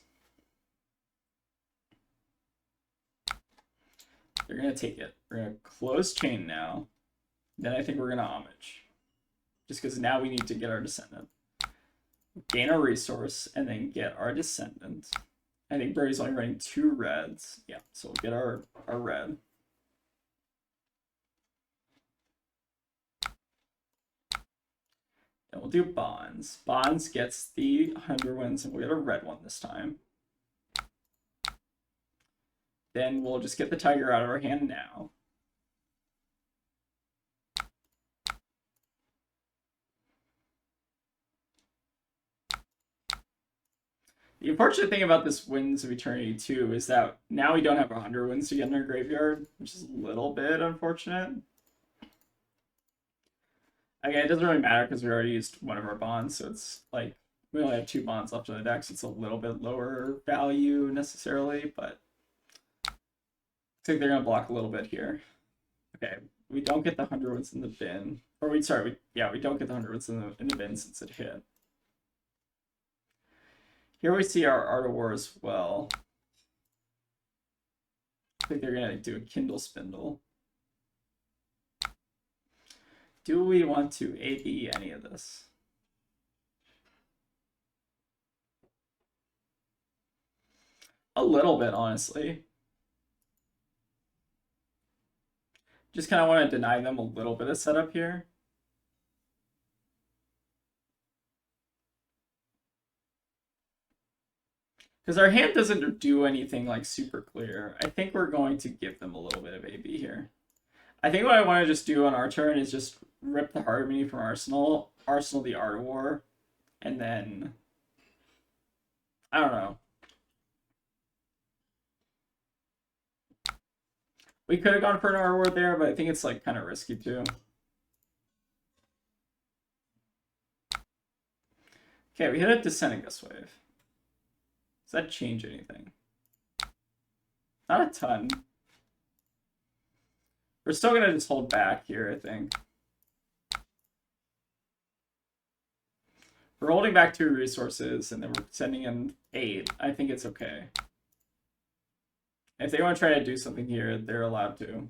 A: They're going to take it. We're going to close chain now. Then I think we're going to homage. Just because now we need to get our descendant. Gain our resource, and then get our descendant. I think Brodie's only running 2 reds. Yeah, so we'll get our red. Then we'll do bonds. Bonds gets the 100 wins, and we'll get a red one this time. Then we'll just get the tiger out of our hand now. The unfortunate thing about this Winds of Eternity 2 is that now we don't have 100 wins to get in our graveyard, which is a little bit unfortunate. Again, it doesn't really matter because we already used one of our bonds, so it's like we only have 2 bonds left in the deck, so it's a little bit lower value necessarily, but looks like they're going to block a little bit here. Okay, we don't get the 100 wins in the bin. Or we don't get the 100 wins in the bin since it hit. Here we see our Art of War as well. I think they're going to do a Kindle Spindle. Do we want to AB any of this? A little bit, honestly. Just kind of want to deny them a little bit of setup here. Because our hand doesn't do anything like super clear. I think we're going to give them a little bit of AB here. I think what I want to just do on our turn is just rip the Harmony from Arsenal, Arsenal the Art of War, and then I don't know. We could have gone for an Art of War there, but I think it's like kind of risky too. Okay, we hit a Descending Gust Wave. Does that change anything? Not a ton. We're still going to just hold back here, I think. We're holding back 2 resources, and then we're sending in 8. I think it's okay. If they want to try to do something here, they're allowed to.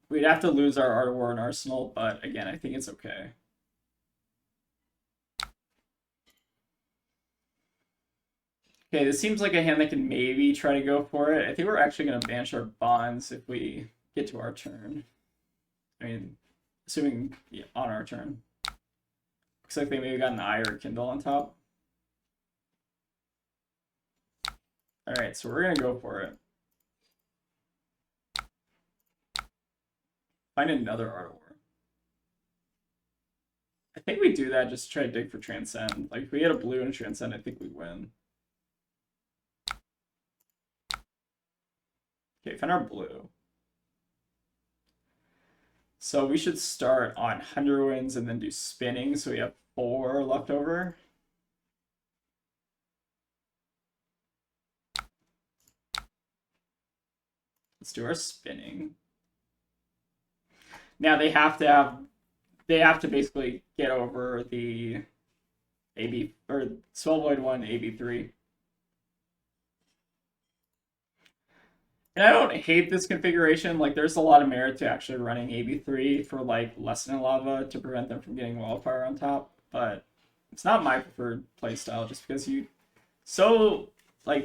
A: We'd have to lose our Art of War and Arsenal, but again, I think it's okay. Okay, this seems like a hand that can maybe try to go for it. I think we're actually going to banish our bonds if we get to our turn. I mean, assuming on our turn. Looks like they maybe got an Eye or a Kindle on top. Alright, so we're going to go for it. Find another Art of War. I think we do that just to try to dig for Transcend. Like, if we had a blue and Transcend, I think we win. Okay, find our blue. So we should start on 100 wins and then do spinning, so we have 4 left over. Let's do our spinning. Now they have to basically get over the AB or Spellvoid 1 AB3. And I don't hate this configuration. Like, there's a lot of merit to actually running AB3 for like Lesson in Lava to prevent them from getting Wildfire on top, but it's not my preferred playstyle just because there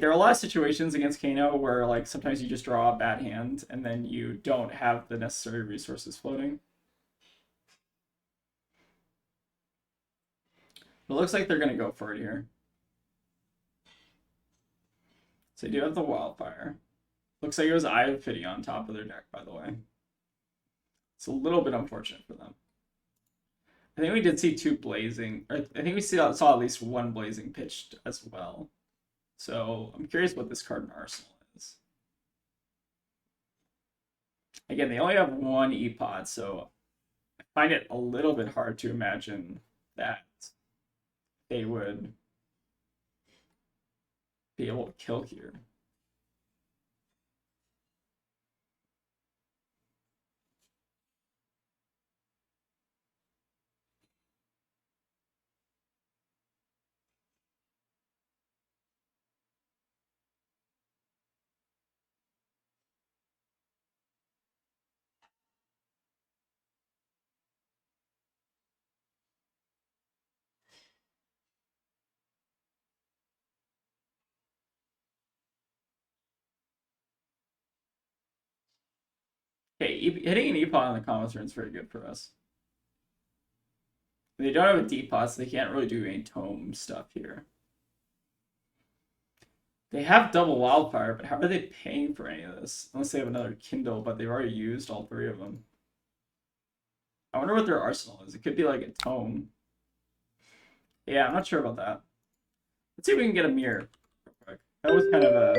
A: are a lot of situations against Kano where like sometimes you just draw a bad hand and then you don't have the necessary resources floating. It looks like they're gonna go for it here. So they do have the Wildfire. Looks like it was Eye of Pity on top of their deck, by the way. It's a little bit unfortunate for them. I think we did see 2 blazing. Or I think we saw at least 1 blazing pitched as well. So I'm curious what this card in Arsenal is. Again, they only have one E-Pod, so I find it a little bit hard to imagine that they would be able to kill here. Okay, hitting an E-Pod on the combo turn is very good for us. They don't have a D-Pod, so they can't really do any tome stuff here. They have double wildfire, but how are they paying for any of this? Unless they have another Kindle, but they've already used all three of them. I wonder what their arsenal is. It could be like a tome. Yeah, I'm not sure about that. Let's see if we can get a mirror real quick. That was kind of a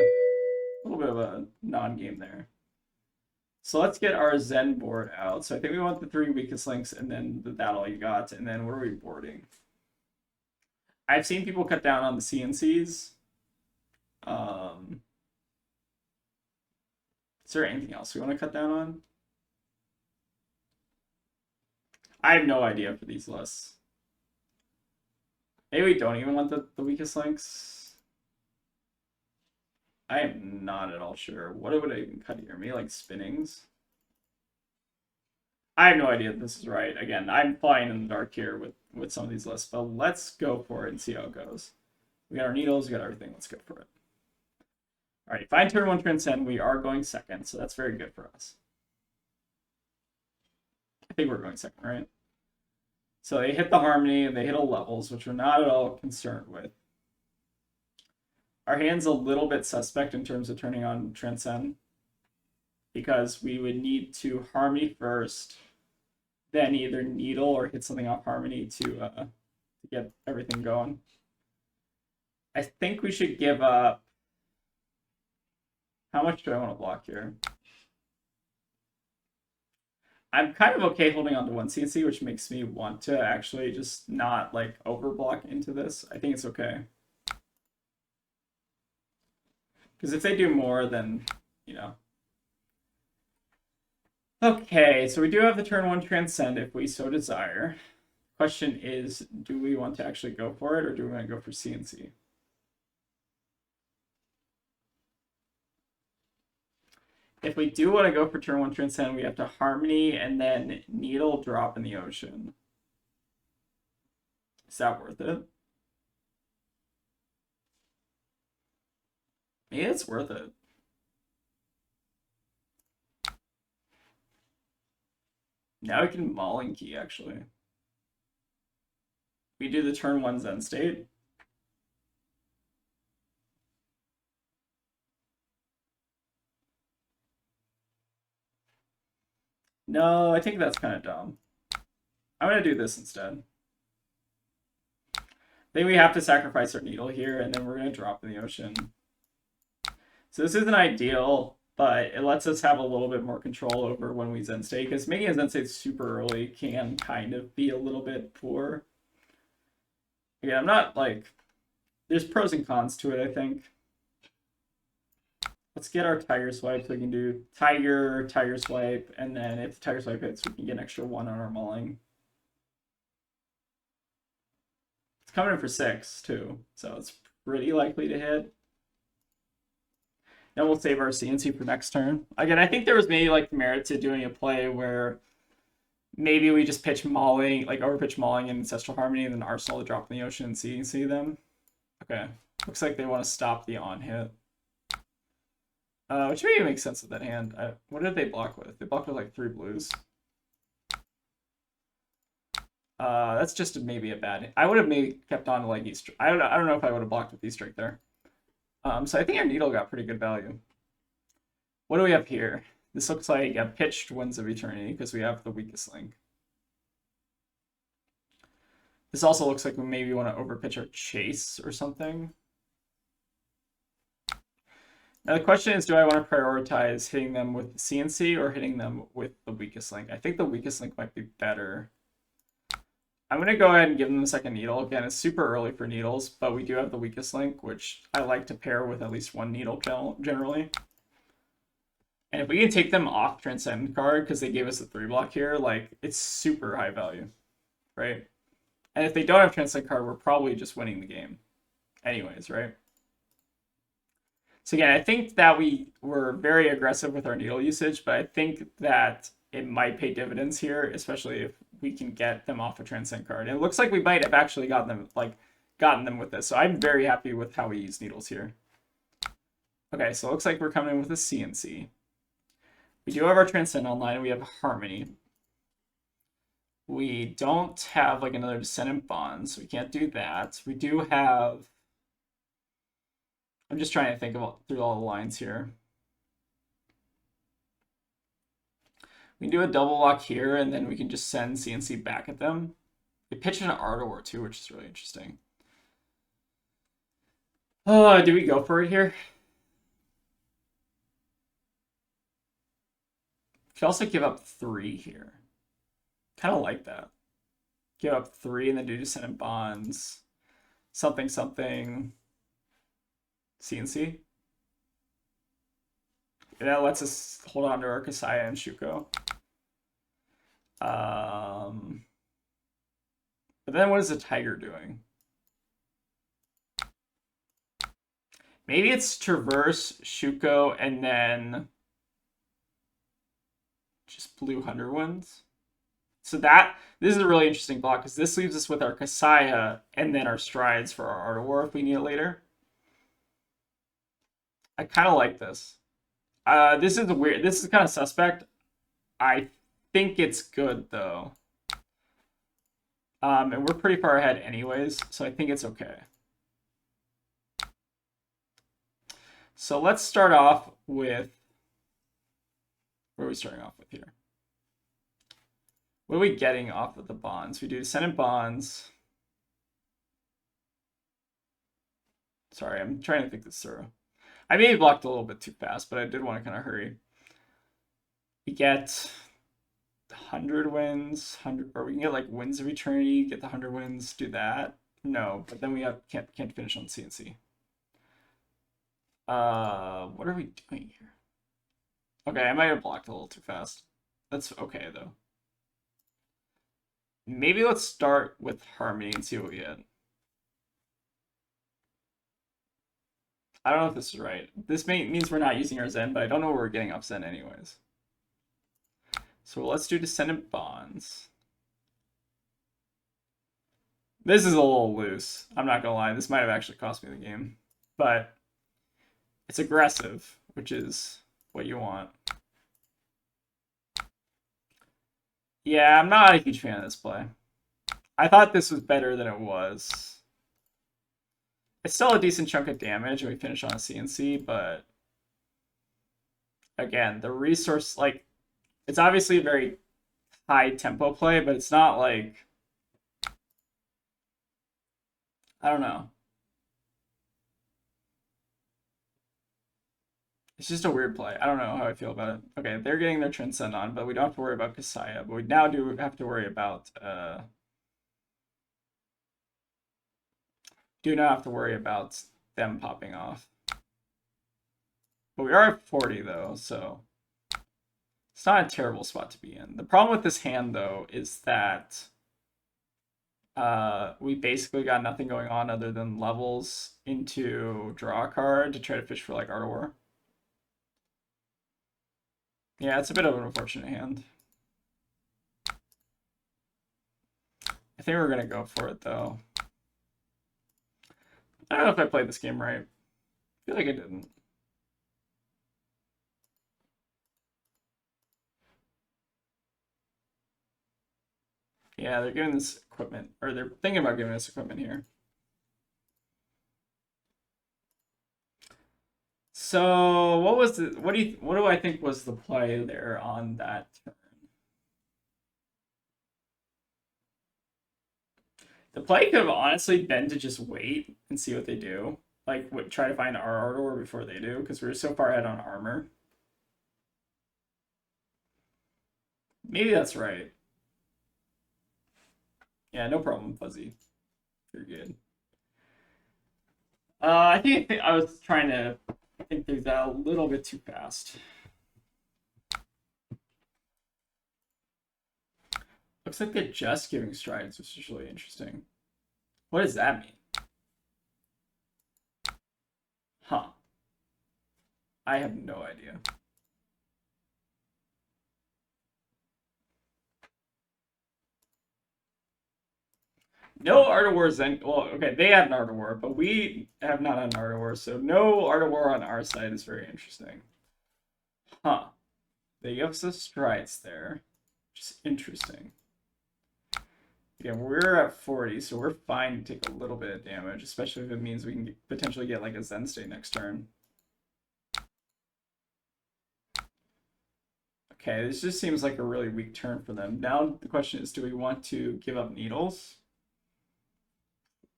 A: little bit of a non-game there. So let's get our Zen board out. So I think we want the 3 weakest links and then that all you got. And then what are we boarding? I've seen people cut down on the CNCs. Is there anything else we want to cut down on? I have no idea for these lists. Maybe we don't even want the weakest links. I am not at all sure. What would I even cut here? Maybe like spinnings? I have no idea if this is right. Again, I'm flying in the dark here with some of these lists, but let's go for it and see how it goes. We got our needles, we got everything. Let's go for it. All right, find turn 1 transcend. We are going second, so that's very good for us. I think we're going second, right? So they hit the harmony and they hit a levels, which we're not at all concerned with. Our hand's a little bit suspect in terms of turning on transcend, because we would need to harmony first, then either needle or hit something off harmony to get everything going. I think we should give up. How much do I want to block here? I'm kind of okay holding on to 1 CNC, which makes me want to actually just not like overblock into this. I think it's okay. Because if they do more, then, you know. Okay, so we do have the turn 1 transcend if we so desire. Question is, do we want to actually go for it or do we want to go for CNC? If we do want to go for turn 1 transcend, we have to harmony and then needle drop in the ocean. Is that worth it? Maybe it's worth it. Now we can Mauling Key, actually. We do the turn 1 Zen state. No, I think that's kind of dumb. I'm going to do this instead. I think we have to sacrifice our needle here, and then we're going to drop in the ocean. So this isn't ideal, but it lets us have a little bit more control over when we Zen state, because making a Zen state super early can kind of be a little bit poor. Again, I'm not like... There's pros and cons to it, I think. Let's get our tiger swipe so we can do tiger swipe, and then if the tiger swipe hits, we can get an extra 1 on our mauling. It's coming in for 6 too, so it's pretty likely to hit. Then we'll save our CNC for next turn. Again, I think there was maybe like merit to doing a play where maybe we just pitch mauling, like overpitch mauling and ancestral harmony, and then arsenal to drop in the ocean and CNC them. Okay, looks like they want to stop the on hit. Which maybe makes sense with that hand. What did they block with? They blocked with like 3 blues. That's just maybe a bad. I would have maybe kept on to like East. I don't know if I would have blocked with East right there. So I think our needle got pretty good value. What do we have here? This looks like a pitched Winds of Eternity because we have the weakest link. This also looks like we maybe want to overpitch our chase or something. Now the question is, do I want to prioritize hitting them with the CNC or hitting them with the weakest link? I think the weakest link might be better. I'm going to go ahead and give them the second needle. Again, it's super early for needles, but we do have the weakest link, which I like to pair with at least one needle generally. And if we can take them off Transcend card, because they gave us a 3-block here, like, it's super high value, right? And if they don't have Transcend card, we're probably just winning the game anyways, right? So again, I think that we were very aggressive with our needle usage, but I think that it might pay dividends here, especially if we can get them off a Transcend card. And it looks like we might have actually gotten them with this. So I'm very happy with how we use needles here. Okay, so it looks like we're coming in with a CNC. We do have our Transcend online, and we have Harmony. We don't have like another Descendant Bond, so we can't do that. We do have... I'm just trying to think about through all the lines here. We can do a double lock here, and then we can just send CNC back at them. We pitch an Ardor too, which is really interesting. Oh, do we go for it here? We could also give up 3 here. Kind of like that. Give up 3 and then do Descendant Bonds. Something, something. CNC. That lets us hold on to our Kasaya and Shuko. But then what is the Tiger doing? Maybe it's Traverse, Shuko, and then just blue 100 Winds. So this is a really interesting block, because this leaves us with our Kasaya and then our Strides for our Art of War if we need it later. I kind of like this. This is weird. This is kind of suspect. I think it's good, though. And we're pretty far ahead anyways, so I think it's okay. So let's start off with... What are we starting off with here? What are we getting off of the bonds? We do Descendant Bonds. Sorry, I'm trying to think this through. I may have blocked a little bit too fast, but I did want to kind of hurry. We get 100 wins, 100, or we can get like Winds of Eternity, get the 100 wins, do that. No, but then we can't finish on CNC. What are we doing here? Okay, I might have blocked a little too fast. That's okay though. Maybe let's start with Harmony and see what we get. I don't know if this is right. This means we're not using our Zen, but I don't know where we're getting off Zen anyways. So let's do Descendant Bonds. This is a little loose. I'm not gonna lie. This might have actually cost me the game. But it's aggressive, which is what you want. Yeah, I'm not a huge fan of this play. I thought this was better than it was. It's still a decent chunk of damage, and we finish on a CNC, but again, the resource, like, it's obviously a very high tempo play, but it's not like, I don't know. It's just a weird play. I don't know how I feel about it. Okay, they're getting their Transcend on, but we don't have to worry about Kasaya. But we now do have to worry about them popping off. But we are at 40 though, so it's not a terrible spot to be in. The problem with this hand though is that we basically got nothing going on other than levels into draw a card to try to fish for like Art of War. Yeah, it's a bit of an unfortunate hand. I think we're gonna go for it though. I don't know if I played this game right. I feel like I didn't. Yeah, they're giving this equipment, or they're thinking about giving us equipment here. So what do I think was the play there on that turn? The play could have honestly been to just wait and see what they do. like try to find our art ore before they do, because we're so far ahead on armor. Maybe that's right. Yeah, no problem, Fuzzy. You're good. I think I was trying to think things out a little bit too fast. Looks like they're just giving strides, which is really interesting. What does that mean? Huh. I have no idea. No Art of War Zen. Well, okay, they had an Art of War, but we have not had an Art of War, so no Art of War on our side is very interesting. Huh. They give us the strides there, which is interesting. Again, we're at 40, so we're fine to take a little bit of damage, especially if it means we can potentially get like a Zen state next turn. Okay, this just seems like a really weak turn for them. Now the question is, do we want to give up needles?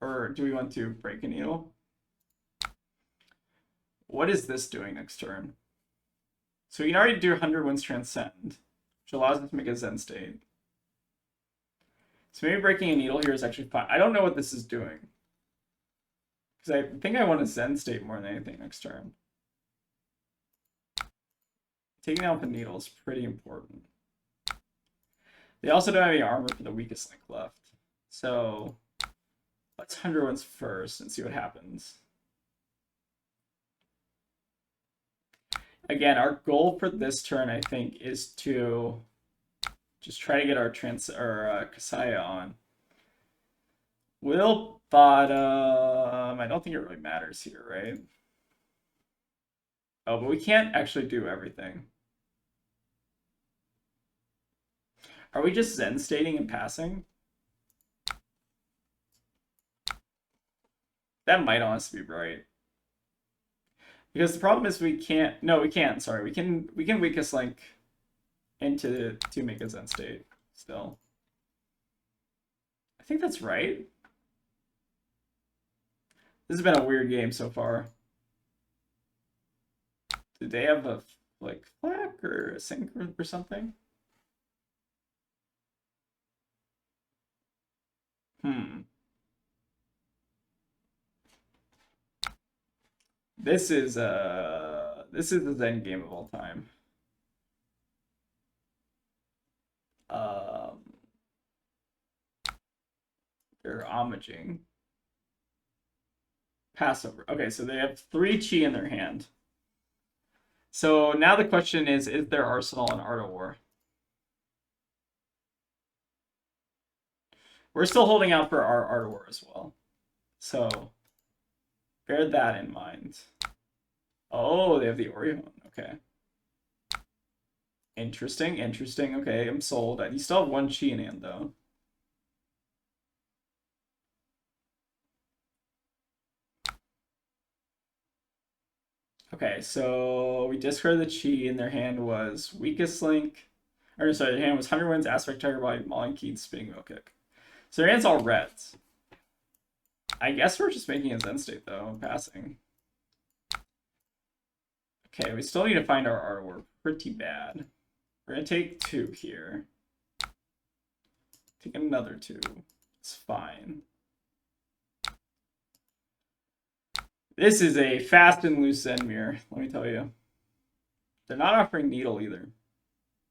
A: Or do we want to break a needle? What is this doing next turn? So we can already do 100 Winds Transcend, which allows us to make a Zen state. So maybe breaking a needle here is actually fine. I don't know what this is doing. Because I think I want a Zen state more than anything next turn. Taking out the needle is pretty important. They also don't have any armor for the weakest link left. So let's 100 Winds first and see what happens. Again, our goal for this turn, I think, is to just try to get our Kasaya on. Will bottom. I don't think it really matters here, right? Oh, but we can't actually do everything. Are we just Zen stating and passing? That might honestly be right. Because the problem is we can't. No, we can't. Sorry, we can weakest link into to make a Zen state still. I think that's right. This has been a weird game so far. Did they have a like flag or a sync or something? This is the Zen game of all time. They're homaging. Passover. Okay, so they have 3 chi in their hand. So now the question is their arsenal an Art of War? We're still holding out for our Art of War as well. So bear that in mind. Oh, they have the Orion. Okay. Interesting, interesting. Okay, I'm sold. You still have 1 chi in hand, though. Okay, so we discarded the chi, and their hand was Weakest Link. Or sorry, their hand was 100 Winds, Aspect Tiger Body, Mauling Keith, Spinning Wheel Kick. So their hand's all reds. I guess we're just making a Zen state, though, passing. Okay, we still need to find our artwork pretty bad. We're going to take 2 here. Take another 2. It's fine. This is a fast and loose Zen mirror, let me tell you. They're not offering needle either.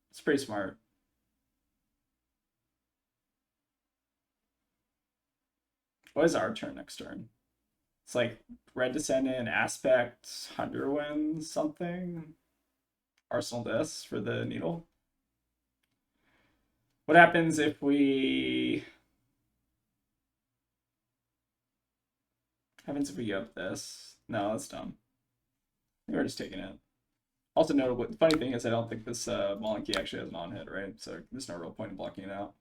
A: It's pretty smart. What is our turn next turn? It's like Red Descendant, Aspect, 100 Winds, something. Arsenal this for the needle. What happens if we... What happens if we give up this? No, that's dumb. We're just taking it. Also notable, the funny thing is I don't think this Mauling Key actually has an on-hit, right? So there's no real point in blocking it out.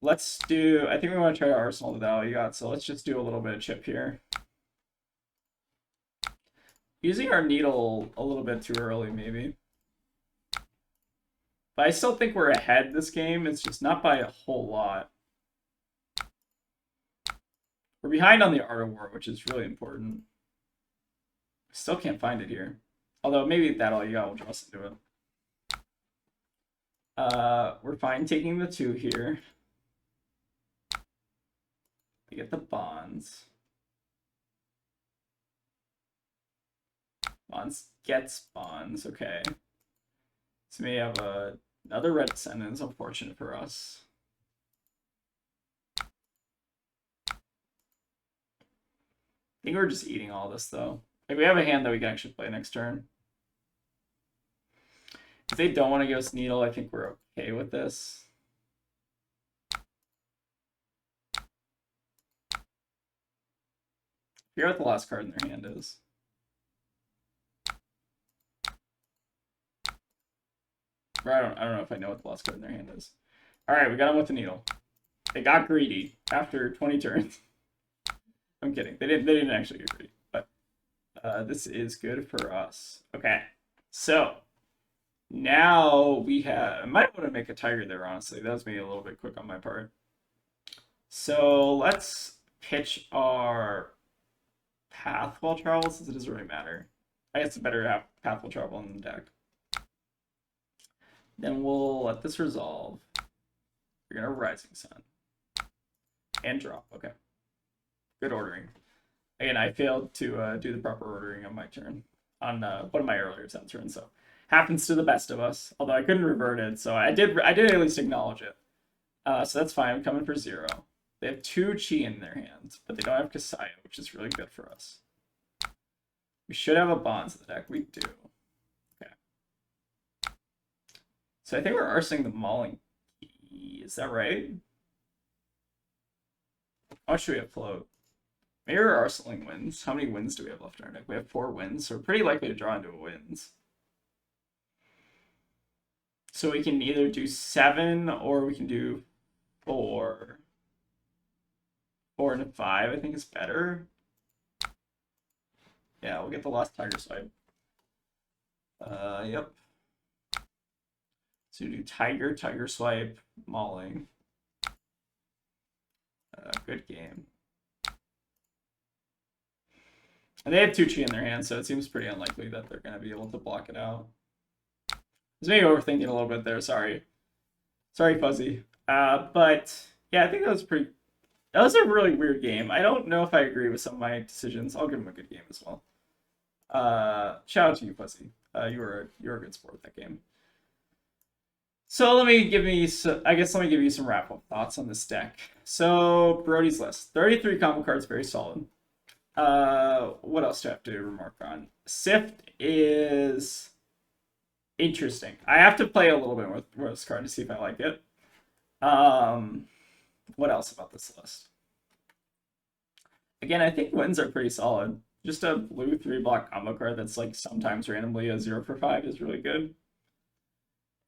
A: Let's do, I think we want to try to arsenal the value got, so let's just do a little bit of chip here. Using our needle a little bit too early, maybe. But I still think we're ahead this game. It's just not by a whole lot. We're behind on the Art of War, which is really important. Still can't find it here. Although maybe that all you got will draw us into it. We're fine taking the 2 here. We get the bonds. Bonds gets bonds, okay. So we have another red descendant. It's unfortunate for us. I think we're just eating all this though. Like, we have a hand that we can actually play next turn. If they don't want to give us Needle, I think we're okay with this. Figure out what the last card in their hand is. Or I don't know if I know what the last card in their hand is. Alright, we got them with the Needle. They got greedy after 20 turns. I'm kidding. They didn't actually get greedy. But this is good for us. Okay. So now we have, I might want to make a tiger there, honestly. That was maybe a little bit quick on my part. So let's pitch our Path While Travel, since it doesn't really matter. I guess it's better to have Path While Travel in the deck. Then we'll let this resolve. We're gonna Rising Sun. And drop, okay. Good ordering. Again, I failed to do the proper ordering on my turn. On one of my earlier turns, so happens to the best of us. Although I couldn't revert it, so I did at least acknowledge it. So that's fine. I'm coming for 0. They have 2 Chi in their hands, but they don't have Kasaya, which is really good for us. We should have a Bonds in the deck. We do. Okay. So I think we're arsoning the Mauling Key. Is that right? How much do we have float? Maybe we're arsoning wins. How many wins do we have left in our deck? We have 4 wins, so we're pretty likely to draw into a wins. So we can either do 7 or we can do 4. 4 and 5, I think is better. Yeah, we'll get the last Tiger Swipe. Yep. So do Tiger, Tiger Swipe, Mauling. Good game. And they have 2 Chi in their hand, so it seems pretty unlikely that they're going to be able to block it out. I was maybe overthinking a little bit there, sorry. Sorry, Fuzzy. But yeah, I think that was a really weird game. I don't know if I agree with some of my decisions. I'll give him a good game as well. Shout out to you, Fuzzy. You were a good sport with that game. So let me give you some wrap-up thoughts on this deck. So Brodie's list, 33 combo cards, very solid. What else do I have to remark on? Sift is interesting. I have to play a little bit with this card to see if I like it. What else about this list? Again, I think wins are pretty solid. Just a blue 3-block combo card that's like sometimes randomly a 0 for 5 is really good.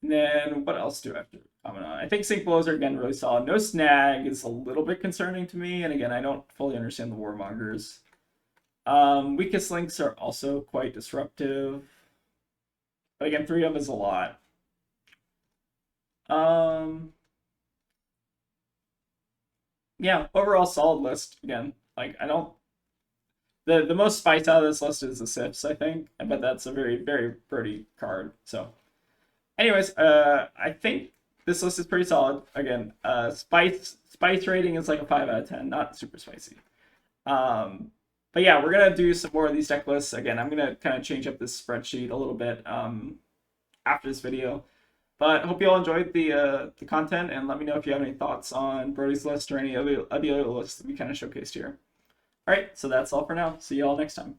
A: And then what else do I have to comment on? I think Sync Blows are again really solid. No Snag is a little bit concerning to me, and again, I don't fully understand the Warmongers. Weakest links are also quite disruptive. But again, 3 of them is a lot. Yeah, overall solid list. Again, like I don't. The most spice out of this list is the Sips, I think, but that's a very, very Brodie card. So, anyways, I think this list is pretty solid. Again, spice rating is like a 5 out of 10, not super spicy. But yeah, we're gonna do some more of these deck lists. Again, I'm gonna kind of change up this spreadsheet a little bit after this video. But I hope you all enjoyed the content, and let me know if you have any thoughts on Brodie's list or any of the other lists that we kind of showcased here. All right, so that's all for now. See you all next time.